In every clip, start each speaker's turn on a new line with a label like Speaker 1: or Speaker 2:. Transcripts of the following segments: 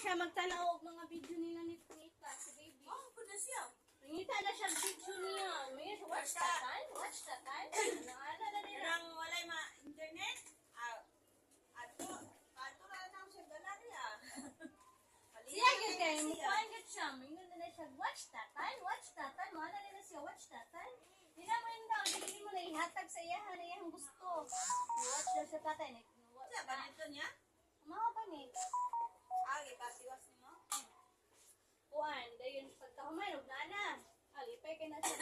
Speaker 1: siya magtanaw og mga video nila ni Nita, si baby.
Speaker 2: Oh, kuna siya.
Speaker 1: Nita na siya video niya. May watch that time? Watch that time? Ano na nila?
Speaker 2: Nang walay ma-internet, ato ra lang siya dala niya.
Speaker 1: Siya gid kay mukuan gid siya. Mingon na siya watch that time? Watch that time? Ano na nila siya watch that time? Di na mo daw, hindi mo na ihatag sa iyahan na iyang gusto. Watch daw sa tatay.
Speaker 2: Sa banito niya?
Speaker 1: Mga pa ni.
Speaker 2: Pasiwas mo?
Speaker 1: Kuan, dayon pagkahuman og nana. Alipay kay na siya.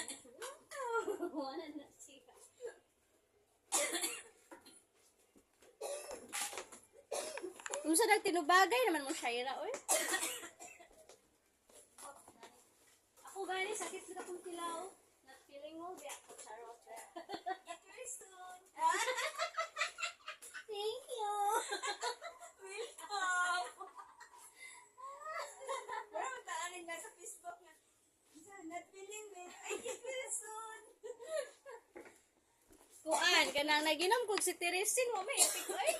Speaker 1: Wala na siya. Kung sa nagtinubagay naman mo siya oy. Ako gani sakit sa akong tilaw. Not feeling mo di ako charot.
Speaker 2: Get very soon.
Speaker 1: Thank you.
Speaker 2: Welcome. Pero mataanin na sa Facebook na. Not feeling well. I get very soon.
Speaker 1: Kuan, kanang naginom kog si Teresin mo may epic oy.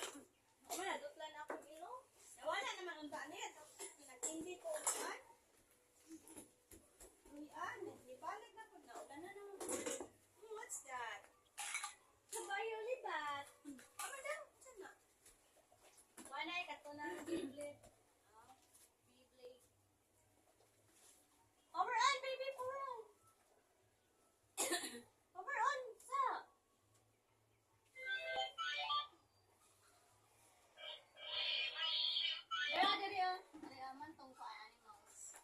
Speaker 1: Wala dutlan na akong ilong.
Speaker 2: Nawala naman ang daan niya. Pinag-hindi ko ulan. Uyan, nibalik na po. Naulan na naman. What's that?
Speaker 1: Kabayo libat.
Speaker 2: Ama daw, saan na?
Speaker 1: Wanay katunang Beyblade. Beyblade. Power on, baby, power on. Power on, stop. Dere oh. Dere aman tong pa animals.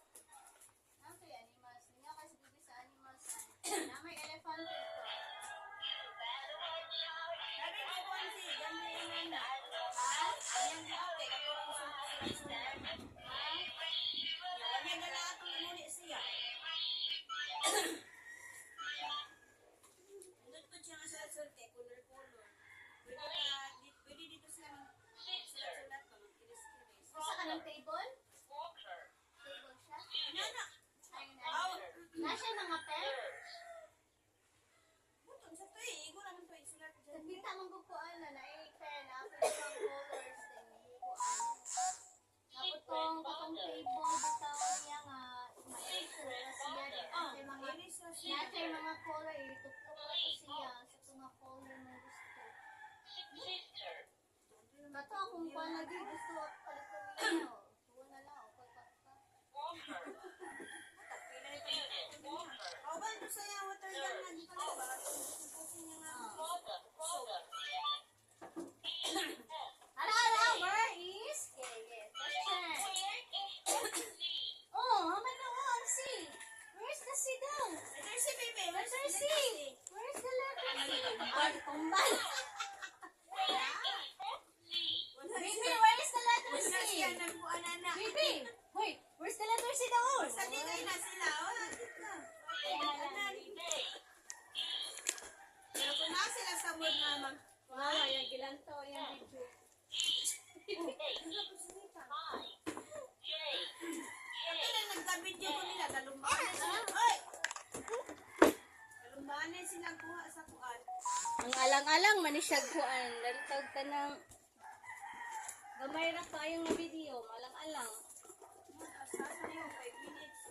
Speaker 1: Nasa animals. Ninga kasi bibi sa animals. Na may elephant ito.
Speaker 2: Sabi ko po si Gamay na.
Speaker 1: Ha?
Speaker 2: Ayan di ate, katulong sa sulat. Ayan na lang atong inuli siya. Nandun po siya nga sa sulte, color-color. Pwede dito sila sulat-sulat ko, magkiris-kiris.
Speaker 1: Sa kanang table? Table siya?
Speaker 2: Ano na?
Speaker 1: Ayun na. Nasa mga pen?
Speaker 2: Butong sa to eh, igo naman to isulat dyan.
Speaker 1: Nakita mong bukuan na pen, after some colors, then bukuan. Naputong katong table, bitaw niya nga, ma-eraser na siya. Nasa mga color, ituklok na to siya sa mga color na gusto. Bato akong kuan lagi, gusto palitan niya. Tuwa na lang, o pagkakta.
Speaker 2: How ba ito sa'yo, water gun na di pa ba? Supusin niya nga.
Speaker 1: Ala, where is? Okay, yes, question. Oh, haman na ko ang C. Where's the C down?
Speaker 2: Letter C, baby.
Speaker 1: Letter C. Where's the letter C? Ay, kumbay. Baby, where is the letter C?
Speaker 2: Wala siya nagbuan na.
Speaker 1: Baby, wait, where's the letter C down?
Speaker 2: Sa digay na sila. Wala dito. Pero kung na sila sa mood na mag...
Speaker 1: Wow, yung gilanto, yung video.
Speaker 2: Ito na nagka-video ko nila. Galumbahan sila. Oy! Galumbahan sila kuha sa kuan.
Speaker 1: Ang alang-alang manisyag kuan, lantog ka ng gamay na kayong na video, malang-alang.
Speaker 2: Sasa yung 5 minutes.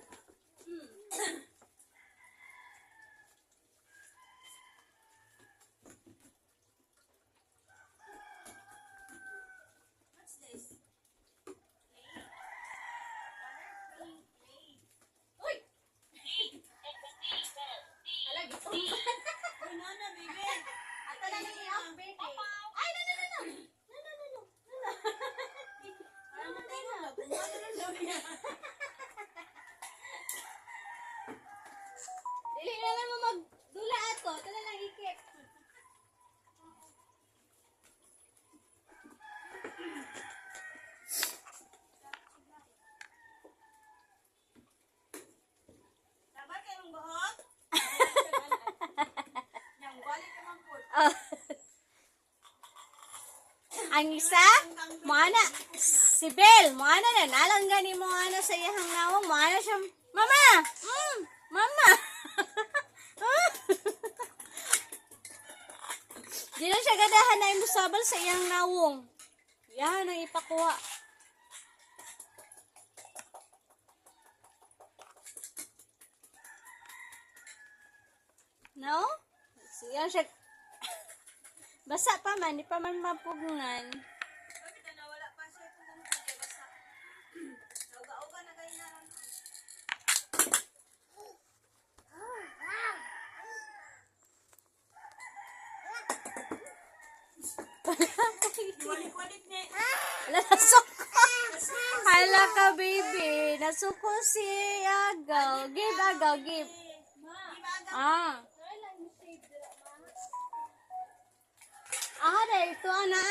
Speaker 2: What's this?
Speaker 1: Uy! Ala, gito.
Speaker 2: Uy, nana, baby.
Speaker 1: Ato na lang i-update eh. Ay, no, no, no, no. No, no, no, no.
Speaker 2: Parang matay mo na. Bumado na daw niya.
Speaker 1: Dili naman mo magdula ato. Ito na lang ikip.
Speaker 2: Tama kayong buhok? Yang balik naman po.
Speaker 1: Ang isa, mana, si Bel, mana na, nalanggani mo ano sa iyang nawang, mana siya, mama, mama. Di na siya gadahan na imusabal sa iyang nawong. Yan ang ipakuha.
Speaker 3: No? Siya siya. Basa pa man, di pa man mapugnan.
Speaker 2: Bakit na wala pa siya itong kaya basta. Nauga-uga na kayo na ron. Kulit-kulit ni.
Speaker 3: Hala, nasuko. Hala ka, baby. Nasuko si Agaw. Give, Agaw, give. Ah. Ah, dahil ito na.